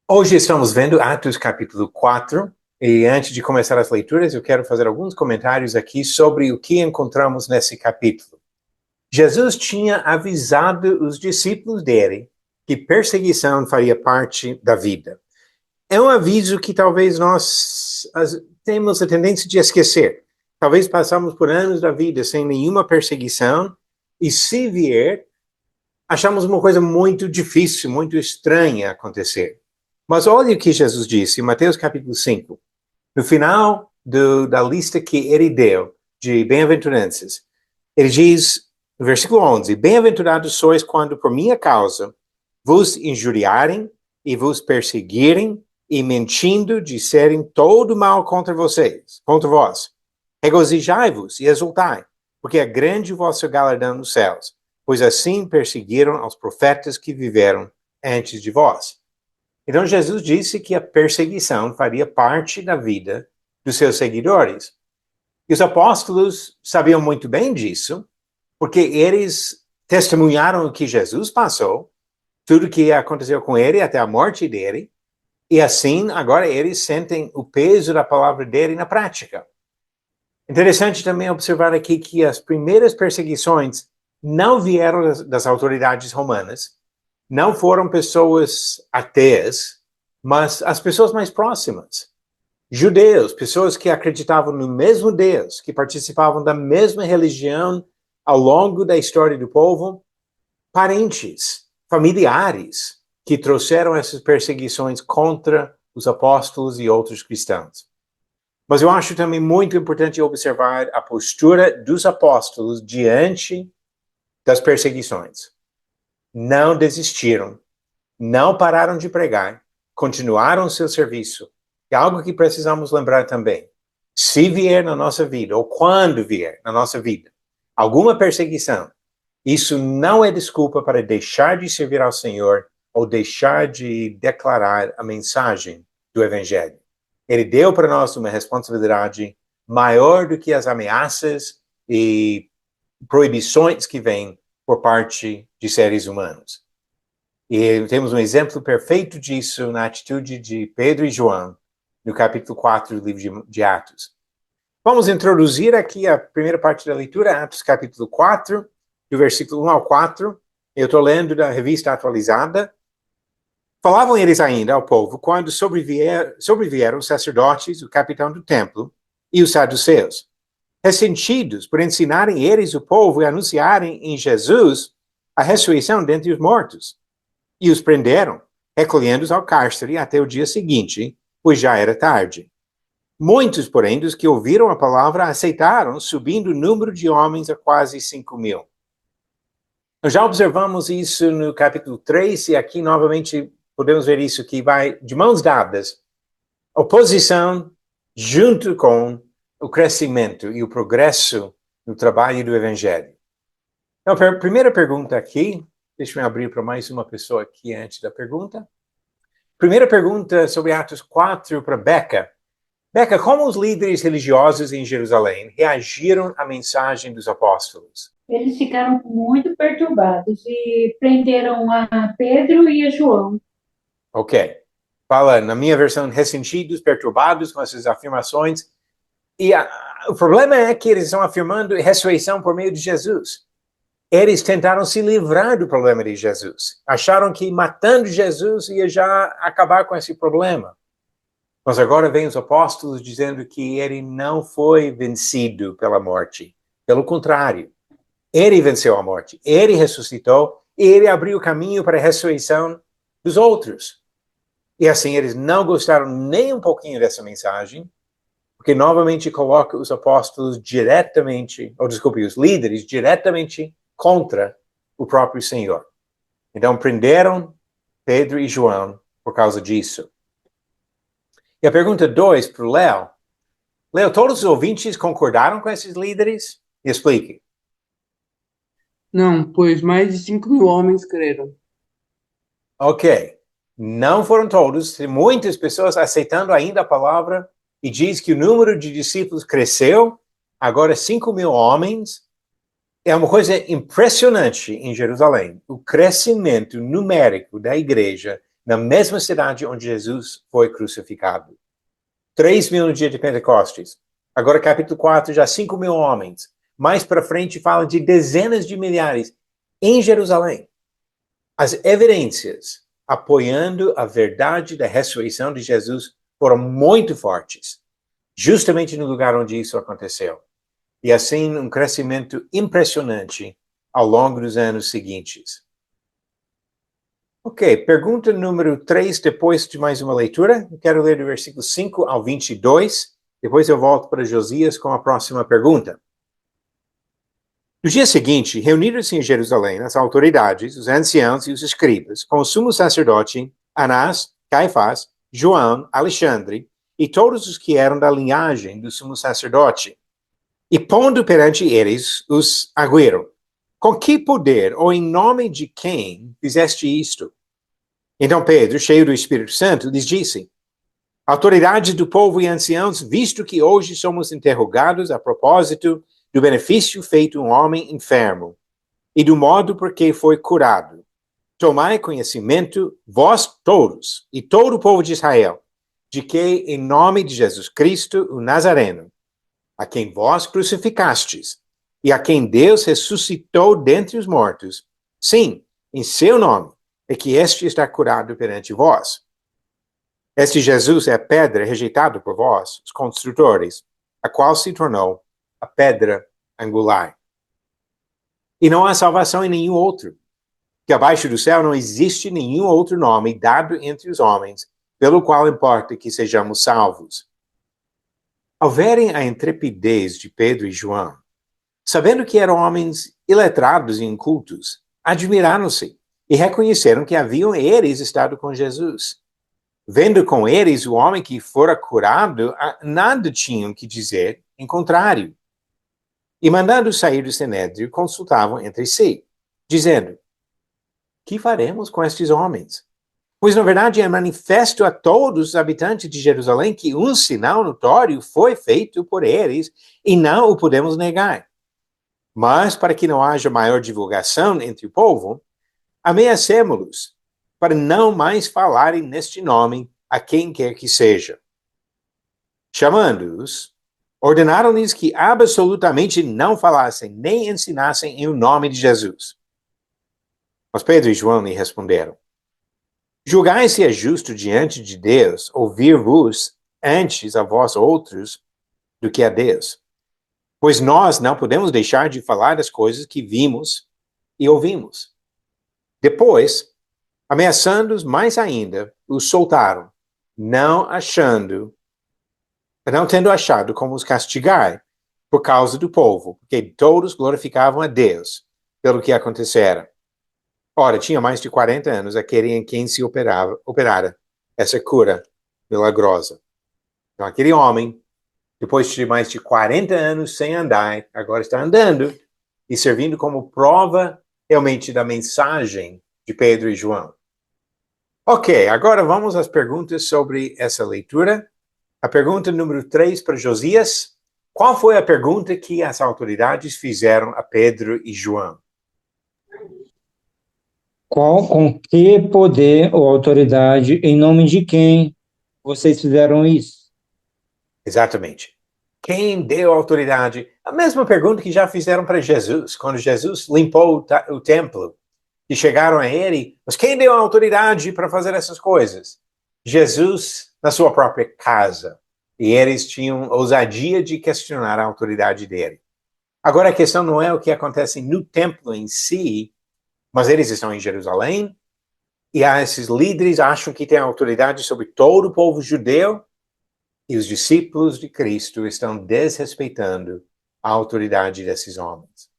Hoje estamos vendo Atos capítulo 4, e antes de começar as leituras, eu quero fazer alguns comentários aqui sobre o que encontramos nesse capítulo. Jesus tinha avisado os discípulos dele que perseguição faria parte da vida. É um aviso que talvez nós temos a tendência de esquecer. Talvez passamos por anos da vida sem nenhuma perseguição, e se vier, achamos uma coisa muito difícil, muito estranha acontecer. Mas olha o que Jesus disse em Mateus capítulo 5. No final da lista que ele deu de bem-aventuranças, ele diz, no versículo 11, bem-aventurados sois quando por minha causa vos injuriarem e vos perseguirem e mentindo disserem todo mal contra vocês, contra vós. Regozijai-vos e exultai, porque é grande o vosso galardão nos céus, pois assim perseguiram aos profetas que viveram antes de vós. Então Jesus disse que a perseguição faria parte da vida dos seus seguidores. E os apóstolos sabiam muito bem disso, porque eles testemunharam o que Jesus passou, tudo o que aconteceu com ele até a morte dele, e assim agora eles sentem o peso da palavra dele na prática. Interessante também observar aqui que as primeiras perseguições não vieram das autoridades romanas, não foram pessoas ateias, mas as pessoas mais próximas. Judeus, pessoas que acreditavam no mesmo Deus, que participavam da mesma religião ao longo da história do povo, parentes, familiares, que trouxeram essas perseguições contra os apóstolos e outros cristãos. Mas eu acho também muito importante observar a postura dos apóstolos diante das perseguições. Não desistiram, não pararam de pregar, continuaram o seu serviço. É algo que precisamos lembrar também. Se vier na nossa vida, ou quando vier na nossa vida, alguma perseguição, isso não é desculpa para deixar de servir ao Senhor ou deixar de declarar a mensagem do Evangelho. Ele deu para nós uma responsabilidade maior do que as ameaças e proibições que vêm por parte de seres humanos. E temos um exemplo perfeito disso na atitude de Pedro e João, no capítulo 4 do livro de Atos. Vamos introduzir aqui a primeira parte da leitura, Atos capítulo 4, do versículo 1 ao 4. Eu estou lendo da revista atualizada. Falavam eles ainda ao povo quando sobrevieram os sacerdotes, o capitão do templo e os saduceus, ressentidos por ensinarem eles o povo e anunciarem em Jesus a ressurreição dentre os mortos. E os prenderam, recolhendo-os ao cárcere até o dia seguinte, pois já era tarde. Muitos, porém, dos que ouviram a palavra aceitaram, subindo o número de homens a quase 5.000. Nós já observamos isso no capítulo 3, e aqui novamente podemos ver isso que vai de mãos dadas. Oposição junto com o crescimento e o progresso no trabalho do Evangelho. Então, a primeira pergunta aqui, deixa eu abrir para mais uma pessoa aqui antes da pergunta. Primeira pergunta sobre Atos 4 para Beca. Beca, como os líderes religiosos em Jerusalém reagiram à mensagem dos apóstolos? Eles ficaram muito perturbados e prenderam a Pedro e a João. Ok. Fala, na minha versão, ressentidos, perturbados com essas afirmações. E o problema é que eles estão afirmando ressurreição por meio de Jesus. Eles tentaram se livrar do problema de Jesus. Acharam que matando Jesus ia já acabar com esse problema. Mas agora vem os apóstolos dizendo que ele não foi vencido pela morte. Pelo contrário, ele venceu a morte. Ele ressuscitou e ele abriu o caminho para a ressurreição dos outros. E assim, eles não gostaram nem um pouquinho dessa mensagem, porque novamente coloca os apóstolos diretamente, ou desculpe, os líderes diretamente contra o próprio Senhor. Então, prenderam Pedro e João por causa disso. E a pergunta 2 para o Léo. Léo, todos os ouvintes concordaram com esses líderes? Explique. Não, pois mais de 5.000 homens creram. Ok. Não foram todos, tem muitas pessoas aceitando ainda a palavra, e diz que o número de discípulos cresceu, agora 5.000 homens. É uma coisa impressionante em Jerusalém, o crescimento numérico da igreja na mesma cidade onde Jesus foi crucificado. 3.000 no dia de Pentecostes. Agora, capítulo 4, já 5.000 homens. Mais para frente, fala de dezenas de milhares em Jerusalém. As evidências apoiando a verdade da ressurreição de Jesus foram muito fortes, justamente no lugar onde isso aconteceu. E assim, um crescimento impressionante ao longo dos anos seguintes. Ok, pergunta número 3, depois de mais uma leitura. Eu quero ler do versículo 5 ao 22. Depois eu volto para Josias com a próxima pergunta. No dia seguinte, reuniram-se em Jerusalém as autoridades, os anciãos e os escribas, com o sumo sacerdote, Anás, Caifás, João, Alexandre e todos os que eram da linhagem do sumo sacerdote. E pondo perante eles, os arguíram: com que poder ou em nome de quem fizeste isto? Então Pedro, cheio do Espírito Santo, lhes disse: autoridades do povo e anciãos, visto que hoje somos interrogados a propósito do benefício feito a um homem enfermo e do modo por que foi curado, tomai conhecimento, vós todos e todo o povo de Israel, de que, em nome de Jesus Cristo, o Nazareno, a quem vós crucificastes, e a quem Deus ressuscitou dentre os mortos, sim, em seu nome, é que este está curado perante vós. Este Jesus é a pedra rejeitada por vós, os construtores, a qual se tornou a pedra angular. E não há salvação em nenhum outro, que abaixo do céu não existe nenhum outro nome dado entre os homens, pelo qual importa que sejamos salvos. Ao verem a intrepidez de Pedro e João, sabendo que eram homens iletrados e incultos, admiraram-se e reconheceram que haviam eles estado com Jesus. Vendo com eles o homem que fora curado, nada tinham que dizer em contrário. E mandando sair do Sinédrio, consultavam entre si, dizendo: que faremos com estes homens? Pois, na verdade, é manifesto a todos os habitantes de Jerusalém que um sinal notório foi feito por eles e não o podemos negar. Mas, para que não haja maior divulgação entre o povo, ameacemo-los, para não mais falarem neste nome a quem quer que seja. Chamando-os, ordenaram-lhes que absolutamente não falassem nem ensinassem em o nome de Jesus. Mas Pedro e João lhe responderam: julgai se é justo diante de Deus ouvir-vos antes a vós outros do que a Deus. Pois nós não podemos deixar de falar das coisas que vimos e ouvimos. Depois, ameaçando-os mais ainda, os soltaram, não tendo achado como os castigar por causa do povo, porque todos glorificavam a Deus pelo que acontecera. Ora, tinha mais de 40 anos aquele em quem se operara essa cura milagrosa. Então, aquele homem, depois de mais de 40 anos sem andar, agora está andando e servindo como prova realmente da mensagem de Pedro e João. Ok, agora vamos às perguntas sobre essa leitura. A pergunta número 3 para Josias. Qual foi a pergunta que as autoridades fizeram a Pedro e João? Com que poder ou autoridade, em nome de quem vocês fizeram isso? Exatamente. Quem deu autoridade? A mesma pergunta que já fizeram para Jesus, quando Jesus limpou o templo. E chegaram a ele, mas quem deu a autoridade para fazer essas coisas? Jesus, na sua própria casa. E eles tinham ousadia de questionar a autoridade dele. Agora, a questão não é o que acontece no templo em si, mas eles estão em Jerusalém, e esses líderes acham que têm autoridade sobre todo o povo judeu, e os discípulos de Cristo estão desrespeitando a autoridade desses homens.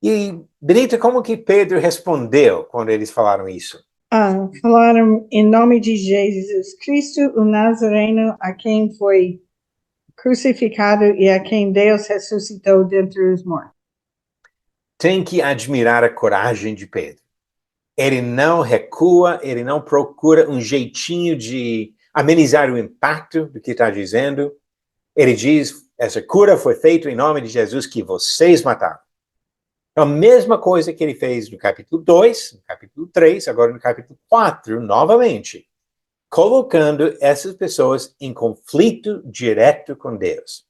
E, Benita, como que Pedro respondeu quando eles falaram isso? Falaram em nome de Jesus Cristo, o Nazareno, a quem foi crucificado e a quem Deus ressuscitou dentre os mortos. Tem que admirar a coragem de Pedro. Ele não recua, ele não procura um jeitinho de amenizar o impacto do que está dizendo. Ele diz, essa cura foi feita em nome de Jesus que vocês mataram. Então, a mesma coisa que ele fez no capítulo 2, no capítulo 3, agora no capítulo 4, novamente, colocando essas pessoas em conflito direto com Deus.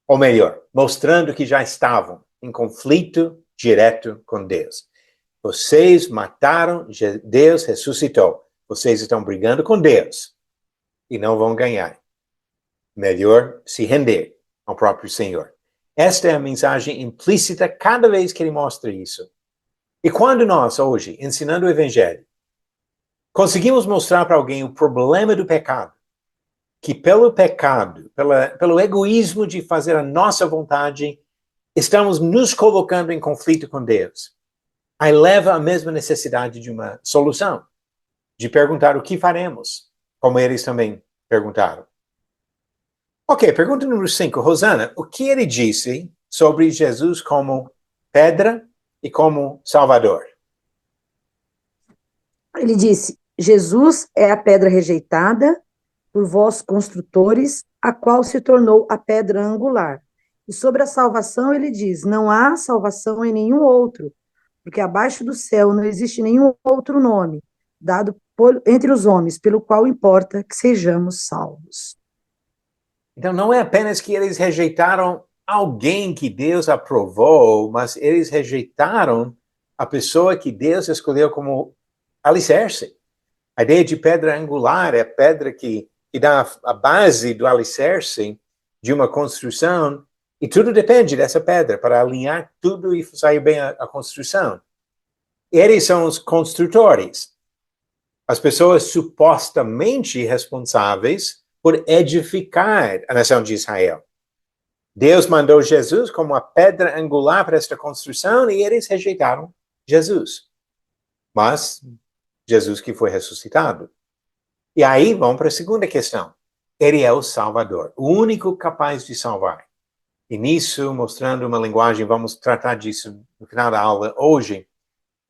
Ou melhor, mostrando que já estavam em conflito direto com Deus. Vocês mataram, Deus ressuscitou. Vocês estão brigando com Deus e não vão ganhar. Melhor se render ao próprio Senhor. Esta é a mensagem implícita cada vez que ele mostra isso. E quando nós, hoje, ensinando o Evangelho, conseguimos mostrar para alguém o problema do pecado, que pelo pecado, pelo egoísmo de fazer a nossa vontade, estamos nos colocando em conflito com Deus. Aí leva a mesma necessidade de uma solução, de perguntar o que faremos, como eles também perguntaram. Ok, pergunta número 5. Rosana, o que ele disse sobre Jesus como pedra e como Salvador? Ele disse: Jesus é a pedra rejeitada por vós construtores, a qual se tornou a pedra angular. E sobre a salvação ele diz: não há salvação em nenhum outro, porque abaixo do céu não existe nenhum outro nome dado entre os homens, pelo qual importa que sejamos salvos. Então não é apenas que eles rejeitaram alguém que Deus aprovou, mas eles rejeitaram a pessoa que Deus escolheu como alicerce. A ideia de pedra angular é a pedra que dá a base do alicerce de uma construção, e tudo depende dessa pedra para alinhar tudo e sair bem a construção. Eles são os construtores, as pessoas supostamente responsáveis por edificar a nação de Israel. Deus mandou Jesus como a pedra angular para esta construção e eles rejeitaram Jesus. Mas Jesus que foi ressuscitado. E aí vamos para a segunda questão. Ele é o Salvador, o único capaz de salvar. E nisso, mostrando uma linguagem, vamos tratar disso no final da aula hoje,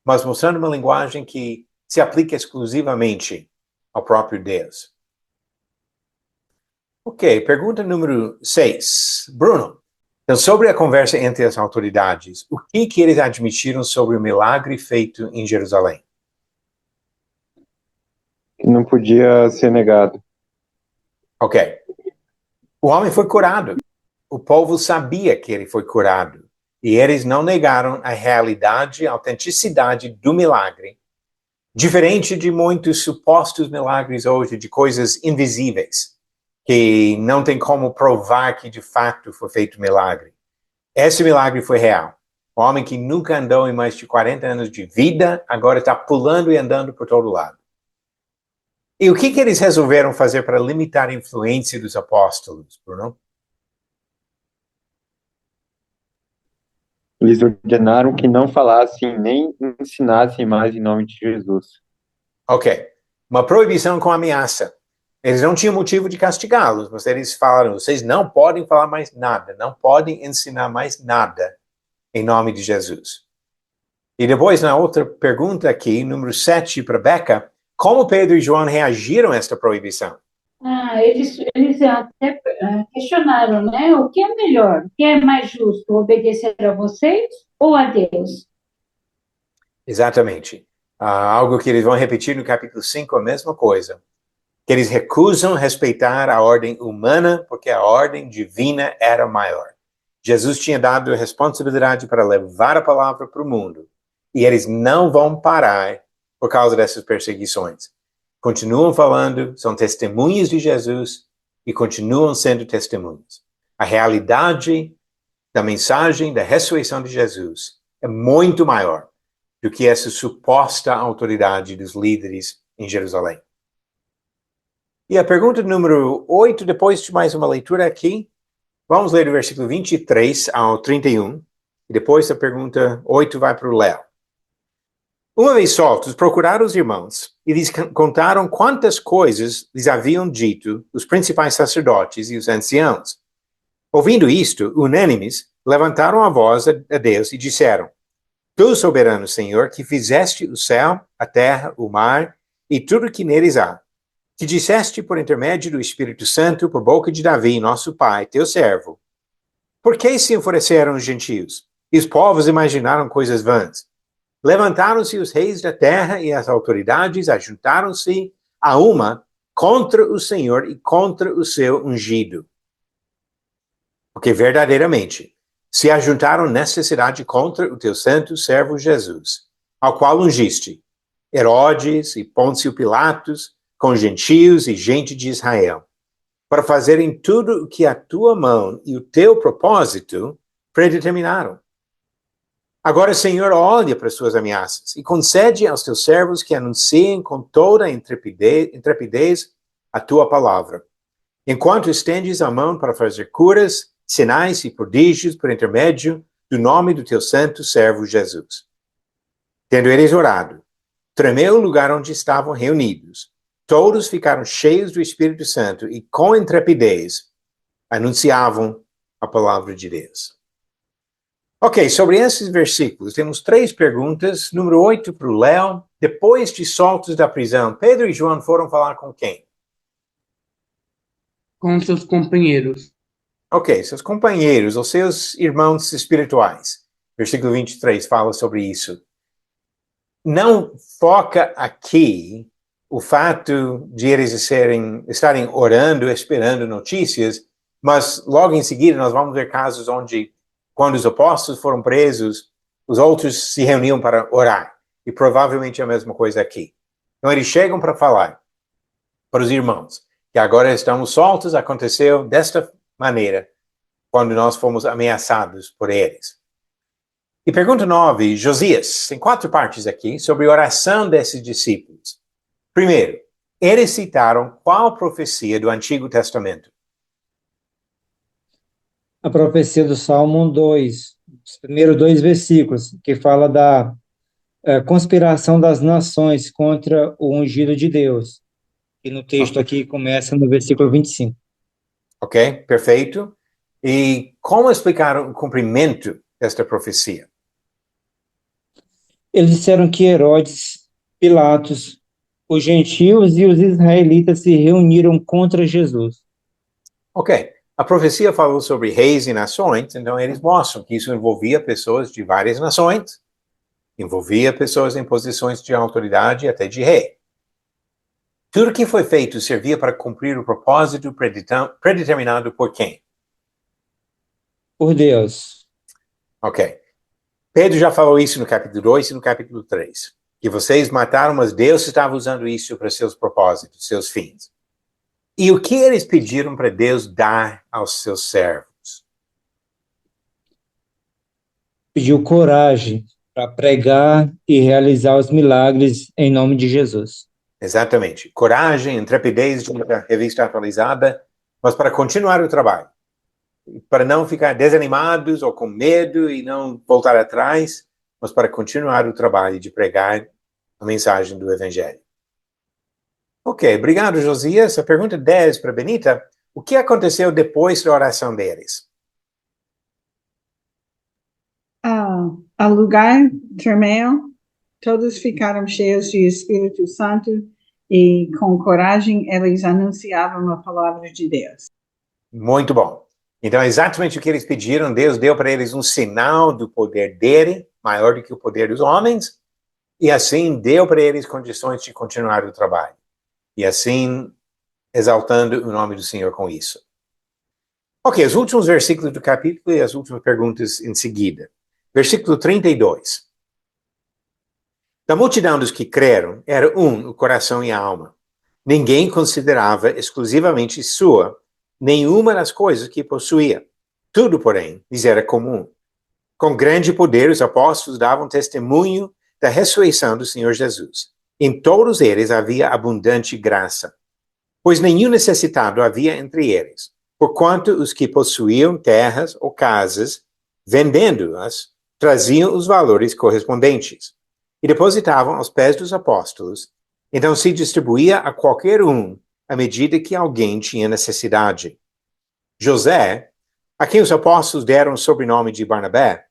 mas mostrando uma linguagem que se aplica exclusivamente ao próprio Deus. Ok, pergunta número 6. Bruno, então sobre a conversa entre as autoridades, o que eles admitiram sobre o milagre feito em Jerusalém? Que não podia ser negado. Ok. O homem foi curado. O povo sabia que ele foi curado. E eles não negaram a realidade, a autenticidade do milagre. Diferente de muitos supostos milagres hoje, de coisas invisíveis, que não tem como provar que de fato foi feito milagre. Esse milagre foi real. O homem que nunca andou em mais de 40 anos de vida, agora está pulando e andando por todo lado. E o que eles resolveram fazer para limitar a influência dos apóstolos, Bruno? Eles ordenaram que não falassem nem ensinassem mais em nome de Jesus. Ok. Uma proibição com ameaça. Eles não tinham motivo de castigá-los, mas eles falaram, vocês não podem falar mais nada, não podem ensinar mais nada em nome de Jesus. E depois, na outra pergunta aqui, número 7, para Beca, como Pedro e João reagiram a esta proibição? Eles até questionaram, né? O que é melhor? O que é mais justo? Obedecer a vocês ou a Deus? Exatamente. Algo que eles vão repetir no capítulo 5, a mesma coisa. Que eles recusam respeitar a ordem humana porque a ordem divina era maior. Jesus tinha dado a responsabilidade para levar a palavra para o mundo. E eles não vão parar por causa dessas perseguições. Continuam falando, são testemunhas de Jesus e continuam sendo testemunhas. A realidade da mensagem da ressurreição de Jesus é muito maior do que essa suposta autoridade dos líderes em Jerusalém. E a pergunta número 8, depois de mais uma leitura aqui, vamos ler do versículo 23 ao 31, e depois a pergunta 8 vai para o Léo. Uma vez soltos, procuraram os irmãos e lhes contaram quantas coisas lhes haviam dito os principais sacerdotes e os anciãos. Ouvindo isto, unânimes, levantaram a voz a Deus e disseram: Tu, soberano Senhor, que fizeste o céu, a terra, o mar e tudo que neles há, que disseste por intermédio do Espírito Santo por boca de Davi, nosso pai, teu servo. Por que se enfureceram os gentios E os povos imaginaram coisas vãs. Levantaram-se os reis da terra e as autoridades ajuntaram-se a uma contra o Senhor e contra o seu ungido. Porque verdadeiramente se ajuntaram nessa cidade contra o teu santo servo Jesus, ao qual ungiste Herodes e Pôncio Pilatos, com gentios e gente de Israel, para fazerem tudo o que a tua mão e o teu propósito predeterminaram. Agora, Senhor, olha para as suas ameaças e concede aos teus servos que anunciem com toda a intrepidez a tua palavra, enquanto estendes a mão para fazer curas, sinais e prodígios por intermédio do nome do teu santo servo Jesus. Tendo eles orado, tremeu o lugar onde estavam reunidos. Todos ficaram cheios do Espírito Santo e, com intrepidez, anunciavam a palavra de Deus. Ok, sobre esses versículos, temos 3 perguntas. Número 8 para o Léo. Depois de soltos da prisão, Pedro e João foram falar com quem? Com seus companheiros. Ok, seus companheiros ou seus irmãos espirituais. Versículo 23 fala sobre isso. Não foca aqui o fato de eles estarem orando, esperando notícias, mas logo em seguida nós vamos ver casos onde, quando os apóstolos foram presos, os outros se reuniam para orar. E provavelmente é a mesma coisa aqui. Então eles chegam para falar para os irmãos que agora estamos soltos, aconteceu desta maneira, quando nós fomos ameaçados por eles. E pergunta 9, Josias, tem 4 partes aqui, sobre a oração desses discípulos. Primeiro, eles citaram qual profecia do Antigo Testamento? A profecia do Salmo 2, os primeiros 2 versículos, que fala da conspiração das nações contra o ungido de Deus. E no texto aqui começa no versículo 25. Ok, perfeito. E como explicar o cumprimento desta profecia? Eles disseram que Herodes, Pilatos, os gentios e os israelitas se reuniram contra Jesus. Ok, a profecia falou sobre reis e nações, então eles mostram que isso envolvia pessoas de várias nações, envolvia pessoas em posições de autoridade até de rei. Tudo que foi feito servia para cumprir o propósito predeterminado por quem? Por Deus. Ok. Pedro já falou isso no capítulo 2 e no capítulo 3. Que vocês mataram, mas Deus estava usando isso para seus propósitos, seus fins. E o que eles pediram para Deus dar aos seus servos? Pediu coragem para pregar e realizar os milagres em nome de Jesus. Exatamente. Coragem, intrepidez de uma revista atualizada, mas para continuar o trabalho. Para não ficar desanimados ou com medo e não voltar atrás, mas para continuar o trabalho de pregar a mensagem do Evangelho. Ok, obrigado, Josias. A pergunta 10 para Benita. O que aconteceu depois da oração deles? Ao lugar tremeu, todos ficaram cheios de Espírito Santo e com coragem eles anunciavam a palavra de Deus. Muito bom. Então, é exatamente o que eles pediram. Deus deu para eles um sinal do poder dele, maior do que o poder dos homens, e assim deu para eles condições de continuar o trabalho. E assim, exaltando o nome do Senhor com isso. Ok, os últimos versículos do capítulo e as últimas perguntas em seguida. Versículo 32. Da multidão dos que creram, era o coração e a alma. Ninguém considerava exclusivamente sua nenhuma das coisas que possuía. Tudo, porém, lhes era comum. Com grande poder, os apóstolos davam testemunho da ressurreição do Senhor Jesus. Em todos eles havia abundante graça, pois nenhum necessitado havia entre eles, porquanto os que possuíam terras ou casas, vendendo-as, traziam os valores correspondentes e depositavam aos pés dos apóstolos. Então se distribuía a qualquer um à medida que alguém tinha necessidade. José, a quem os apóstolos deram o sobrenome de Barnabé,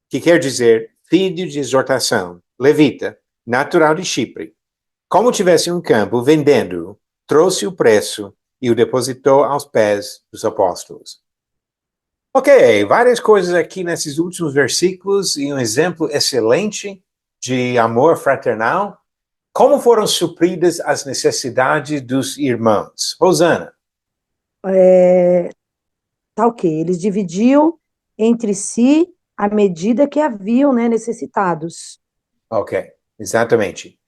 que quer dizer filho de exortação, levita, natural de Chipre, como tivesse um campo, vendendo-o, trouxe o preço e o depositou aos pés dos apóstolos. Ok, várias coisas aqui nesses últimos versículos e um exemplo excelente de amor fraternal. Como foram supridas as necessidades dos irmãos? Rosana. Tá ok, eles dividiam entre si à medida que haviam, né, necessitados. Ok, exatamente.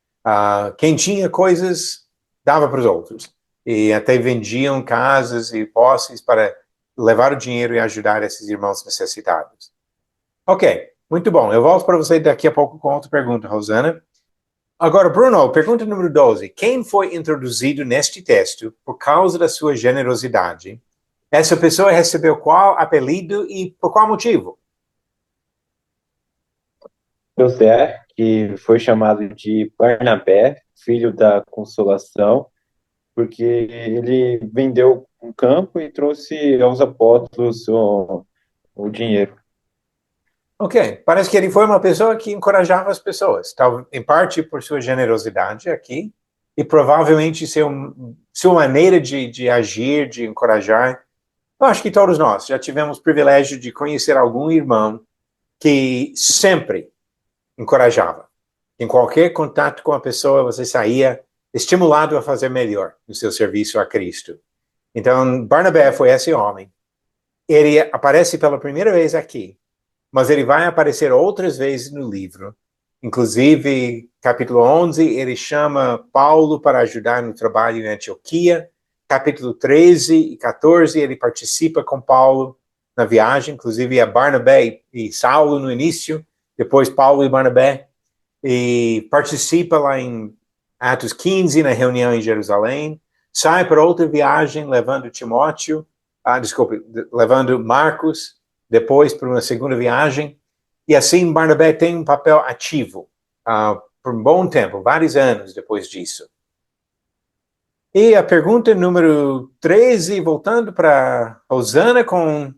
Quem tinha coisas, dava para os outros. E até vendiam casas e posses para levar o dinheiro e ajudar esses irmãos necessitados. Ok, muito bom. Eu volto para você daqui a pouco com outra pergunta, Rosana. Agora, Bruno, pergunta número 12. Quem foi introduzido neste texto por causa da sua generosidade? Essa pessoa recebeu qual apelido e por qual motivo? José, que foi chamado de Barnabé, filho da consolação, porque ele vendeu um campo e trouxe aos apóstolos o dinheiro. Ok, parece que ele foi uma pessoa que encorajava as pessoas, em parte por sua generosidade aqui, e provavelmente sua maneira de agir, de encorajar. Eu acho que todos nós já tivemos o privilégio de conhecer algum irmão que sempre encorajava. Em qualquer contato com a pessoa, você saía estimulado a fazer melhor no seu serviço a Cristo. Então, Barnabé foi esse homem. Ele aparece pela primeira vez aqui, mas ele vai aparecer outras vezes no livro. Inclusive, capítulo 11, ele chama Paulo para ajudar no trabalho em Antioquia. Capítulo 13 e 14, ele participa com Paulo na viagem, inclusive é Barnabé e Saulo no início, depois Paulo e Barnabé, e participa lá em Atos 15, na reunião em Jerusalém, sai para outra viagem levando Timóteo, levando Marcos, depois para uma segunda viagem, e assim Barnabé tem um papel ativo por um bom tempo, vários anos depois disso. E a pergunta número 13, voltando para Rosana, com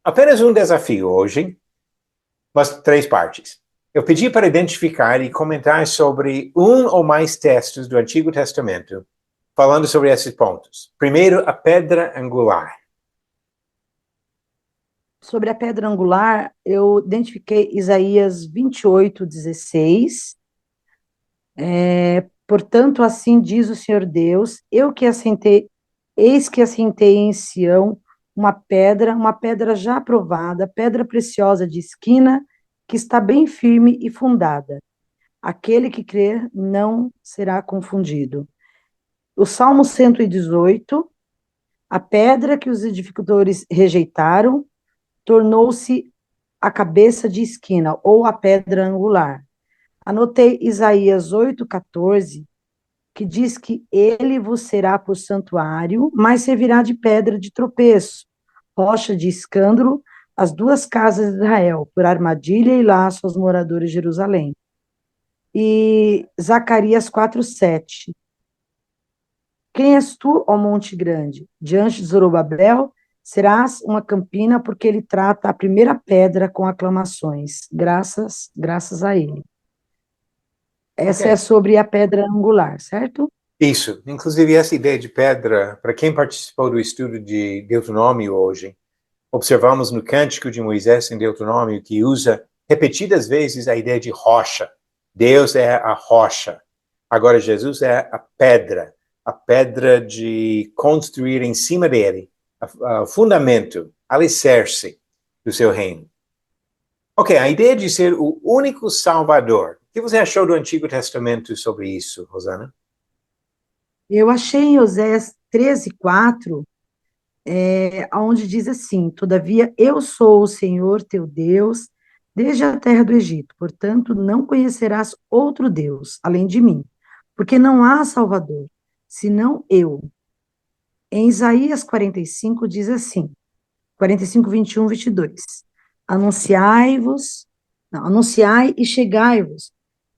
apenas um desafio hoje, mas 3 partes. Eu pedi para identificar e comentar sobre um ou mais textos do Antigo Testamento, falando sobre esses pontos. Primeiro, a pedra angular. Sobre a pedra angular, eu identifiquei Isaías 28:16. Portanto, assim diz o Senhor Deus, eis que assentei em Sião uma pedra já provada, pedra preciosa de esquina, que está bem firme e fundada. Aquele que crer não será confundido. O Salmo 118, a pedra que os edificadores rejeitaram, tornou-se a cabeça de esquina, ou a pedra angular. Anotei Isaías 8:14, que diz que ele vos será por santuário, mas servirá de pedra de tropeço, rocha de escândalo, as 2 casas de Israel, por armadilha e laço aos moradores de Jerusalém. E Zacarias 4:7. Quem és tu, ó monte grande? Diante de Zorobabel, serás uma campina, porque ele trata a primeira pedra com aclamações. Graças a ele. Essa é sobre a pedra angular, certo? Isso. Inclusive, essa ideia de pedra, para quem participou do estudo de Deuteronômio hoje, observamos no Cântico de Moisés em Deuteronômio que usa repetidas vezes a ideia de rocha. Deus é a rocha. Agora, Jesus é a pedra de construir em cima dele, o fundamento, alicerce do seu reino. Ok, a ideia de ser o único Salvador. O que você achou do Antigo Testamento sobre isso, Rosana? Eu achei em Oséias 13:4, onde diz assim: Todavia eu sou o Senhor teu Deus, desde a terra do Egito, portanto não conhecerás outro Deus além de mim, porque não há Salvador, senão eu. Em Isaías 45 diz assim, 45, 21, 22. Anunciai e chegai-vos,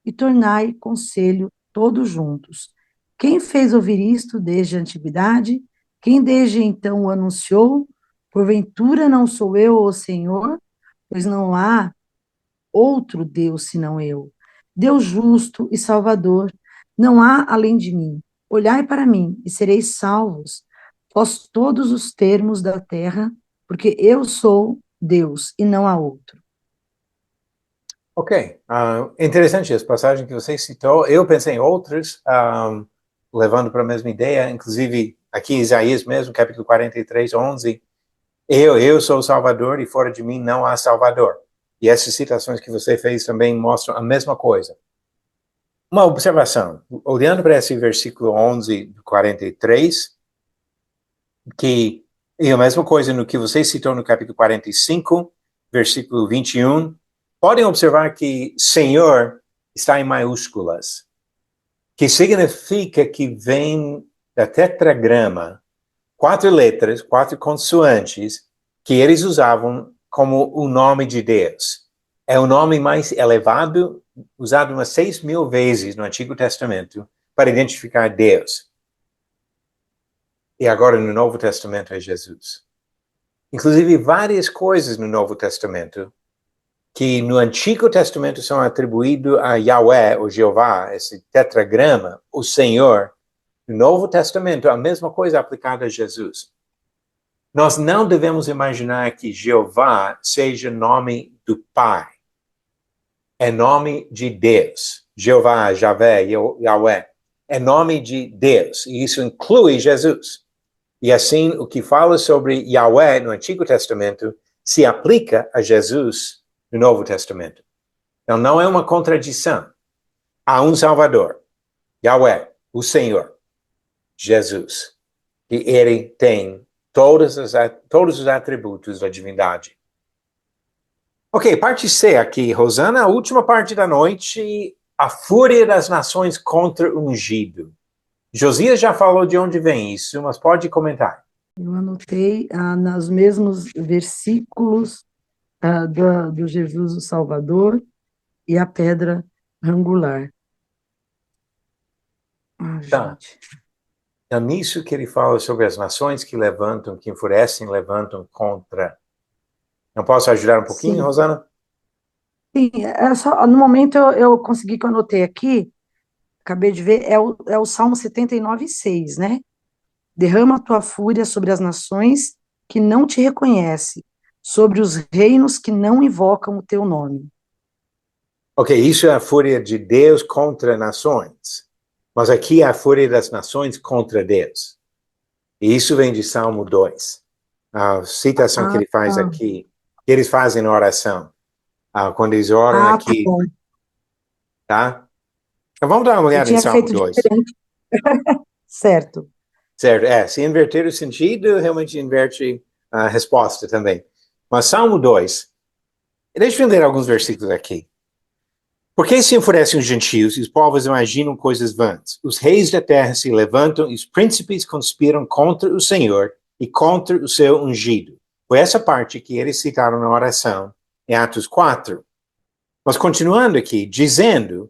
e tornai conselho todos juntos. Quem fez ouvir isto desde a antiguidade? Quem desde então o anunciou? Porventura não sou eu, o Senhor? Pois não há outro Deus senão eu. Deus justo e salvador, não há além de mim. Olhai para mim e sereis salvos, vós todos os termos da terra, porque eu sou Deus e não há outro. Ok, interessante essa passagem que você citou. Eu pensei em outras, levando para a mesma ideia, inclusive aqui em Isaías mesmo, capítulo 43, 11. Eu sou o Salvador e fora de mim não há Salvador. E essas citações que você fez também mostram a mesma coisa. Uma observação, olhando para esse versículo 11 do 43, que é a mesma coisa no que você citou no capítulo 45, versículo 21, podem observar que Senhor está em maiúsculas, que significa que vem da tetragrama, 4 letras, 4 consoantes, que eles usavam como o nome de Deus. É o nome mais elevado, usado umas 6.000 vezes no Antigo Testamento, para identificar Deus. E agora no Novo Testamento é Jesus. Inclusive, várias coisas no Novo Testamento que no Antigo Testamento são atribuídas a Yahweh, ou Jeová, esse tetragrama, o Senhor. No Novo Testamento, a mesma coisa aplicada a Jesus. Nós não devemos imaginar que Jeová seja nome do Pai. É nome de Deus. Jeová, Javé, Yahweh. É nome de Deus. E isso inclui Jesus. E assim, o que fala sobre Yahweh no Antigo Testamento se aplica a Jesus no Novo Testamento. Então, não é uma contradição. Há um Salvador, Yahweh, o Senhor, Jesus. E ele tem todos os atributos da divindade. Ok, parte C aqui, Rosana, a última parte da noite, a fúria das nações contra o ungido. Josias já falou de onde vem isso, mas pode comentar. Eu anotei nos mesmos versículos do Jesus o Salvador e a pedra angular. Tá. Gente. É nisso que ele fala sobre as nações que levantam, que enfurecem, levantam contra. Não posso ajudar um pouquinho, Sim. Rosana? Sim, no momento eu consegui que eu anotei aqui, acabei de ver, é o Salmo 79:6, né? Derrama a tua fúria sobre as nações que não te reconhecem, sobre os reinos que não invocam o teu nome. Ok, isso é a fúria de Deus contra nações. Mas aqui é a fúria das nações contra Deus. E isso vem de Salmo 2. A citação que ele faz aqui, que eles fazem na oração. Quando eles oram Tá aqui, bom. tá? Então vamos dar uma Eu olhada em tinha Salmo feito 2. diferente. Certo. Certo, se inverter o sentido, realmente inverte a resposta também. Mas Salmo 2, deixa eu ler alguns versículos aqui. Por que se enfurecem os gentios e os povos imaginam coisas vãs? Os reis da terra se levantam e os príncipes conspiram contra o Senhor e contra o seu ungido. Foi essa parte que eles citaram na oração em Atos 4. Mas continuando aqui, dizendo,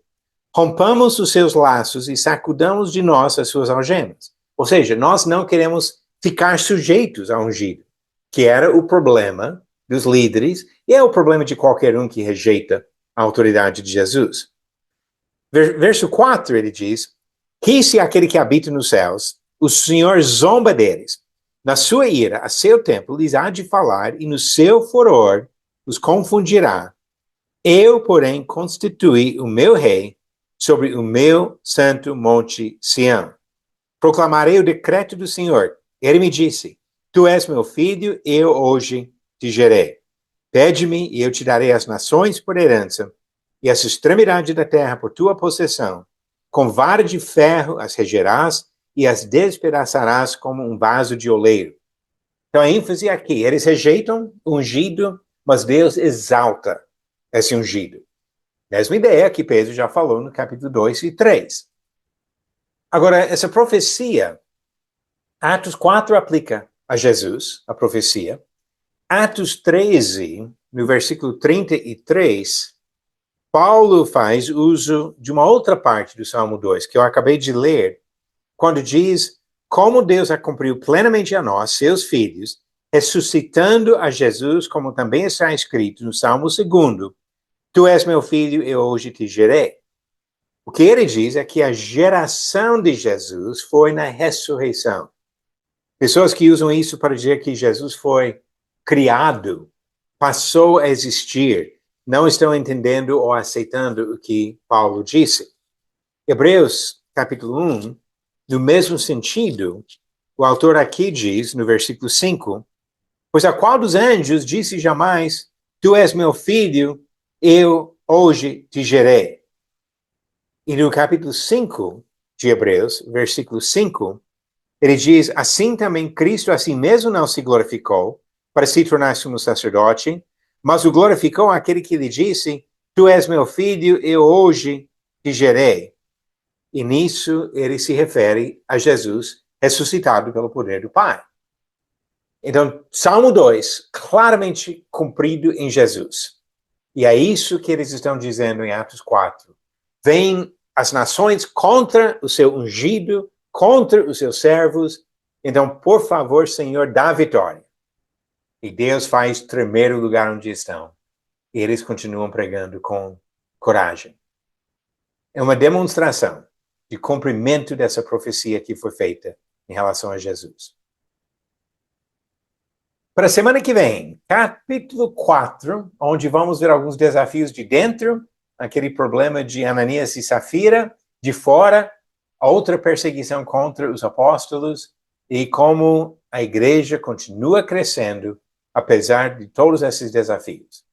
rompamos os seus laços e sacudamos de nós as suas algemas. Ou seja, nós não queremos ficar sujeitos ao ungido, que era o problema dos líderes e é o problema de qualquer um que rejeita a autoridade de Jesus. Verso 4, ele diz, ri-se aquele que habita nos céus, o Senhor zomba deles. Na sua ira, a seu tempo, lhes há de falar, e no seu furor os confundirá. Eu, porém, constituí o meu rei sobre o meu santo monte Sião. Proclamarei o decreto do Senhor. Ele me disse, tu és meu filho, eu hoje te gerei. Pede-me e eu te darei as nações por herança e as extremidades da terra por tua possessão. Com vara de ferro as regerás e as despedaçarás como um vaso de oleiro. Então a ênfase aqui, eles rejeitam o ungido, mas Deus exalta esse ungido. Mesma ideia que Pedro já falou no capítulo 2 e 3. Agora, essa profecia, Atos 4 aplica a Jesus, a profecia. Atos 13, no versículo 33, Paulo faz uso de uma outra parte do Salmo 2, que eu acabei de ler, quando diz como Deus a cumpriu plenamente a nós, seus filhos, ressuscitando a Jesus, como também está escrito no Salmo 2, tu és meu filho, eu hoje te gerei. O que ele diz é que a geração de Jesus foi na ressurreição. Pessoas que usam isso para dizer que Jesus foi criado passou a existir, não estão entendendo ou aceitando o que Paulo disse. Hebreus, capítulo 1, no mesmo sentido, o autor aqui diz, no versículo 5, pois a qual dos anjos disse jamais, tu és meu filho, eu hoje te gerei. E no capítulo 5 de Hebreus, versículo 5, ele diz, assim também Cristo a si mesmo não se glorificou, para se tornar sumo sacerdote, mas o glorificou aquele que lhe disse, tu és meu filho, eu hoje te gerei. E nisso ele se refere a Jesus ressuscitado pelo poder do Pai. Então, Salmo 2, claramente cumprido em Jesus. E é isso que eles estão dizendo em Atos 4. Vêm as nações contra o seu ungido, contra os seus servos. Então, por favor, Senhor, dá vitória. E Deus faz tremer o lugar onde estão. E eles continuam pregando com coragem. É uma demonstração de cumprimento dessa profecia que foi feita em relação a Jesus. Para a semana que vem, capítulo 4, onde vamos ver alguns desafios de dentro, aquele problema de Ananias e Safira, de fora, outra perseguição contra os apóstolos, e como a igreja continua crescendo, apesar de todos esses desafios.